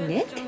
Nick?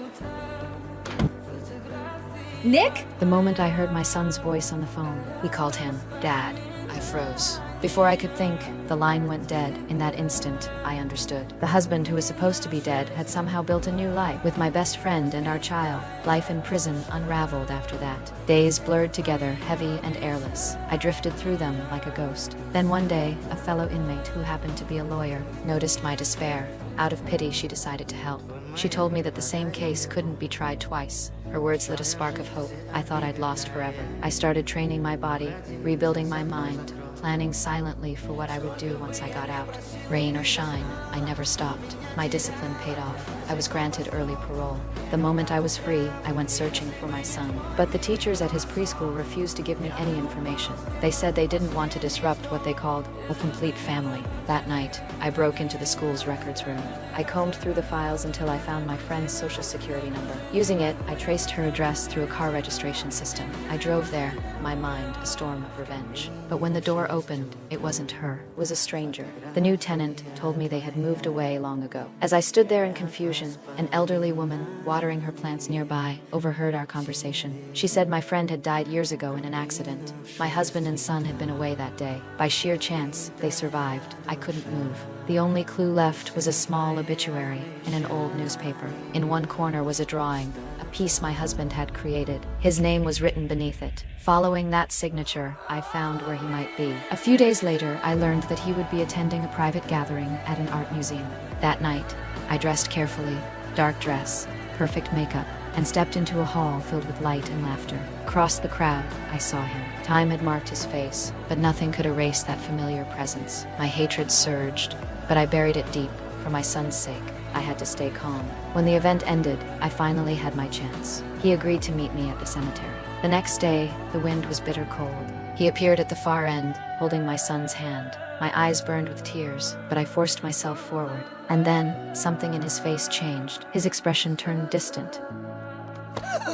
Nick? The moment I heard my son's voice on the phone, he called him Dad. I froze. Before I could think, the line went dead. In that instant, I understood. The husband who was supposed to be dead had somehow built a new life with my best friend and our child. Life in prison unraveled after that. Days blurred together, heavy and airless. I drifted through them like a ghost. Then one day, a fellow inmate who happened to be a lawyer noticed my despair. Out of pity, she decided to help. She told me that the same case couldn't be tried twice. Her words lit a spark of hope. I thought I'd lost forever. I started training my body, rebuilding my mind, planning silently for what I would do once I got out. Rain or shine, I never stopped. My discipline paid off. I was granted early parole. The moment I was free, I went searching for my son. But the teachers at his preschool refused to give me any information. They said they didn't want to disrupt what they called a complete family. That night, I broke into the school's records room. I combed through the files until I found my friend's social security number. Using it, I traced her address through a car registration system. I drove there, my mind a storm of revenge. But when the door opened, it wasn't her. It was a stranger. The new tenant told me they had moved away long ago. As I stood there in confusion, an elderly woman, watering her plants nearby, overheard our conversation. She said my friend had died years ago in an accident. My husband and son had been away that day. By sheer chance, they survived. I couldn't move. The only clue left was a small obituary in an old newspaper. In one corner was a drawing, a piece my husband had created. His name was written beneath it. Following that signature, I found where he might be. A few days later, I learned that he would be attending a private gathering at an art museum. That night, I dressed carefully, dark dress, perfect makeup, and stepped into a hall filled with light and laughter. Across the crowd, I saw him. Time had marked his face, but nothing could erase that familiar presence. My hatred surged, but I buried it deep. For my son's sake, I had to stay calm. When the event ended, I finally had my chance. He agreed to meet me at the cemetery. The next day, the wind was bitter cold. He appeared at the far end, holding my son's hand. My eyes burned with tears, but I forced myself forward. And then, something in his face changed. His expression turned distant.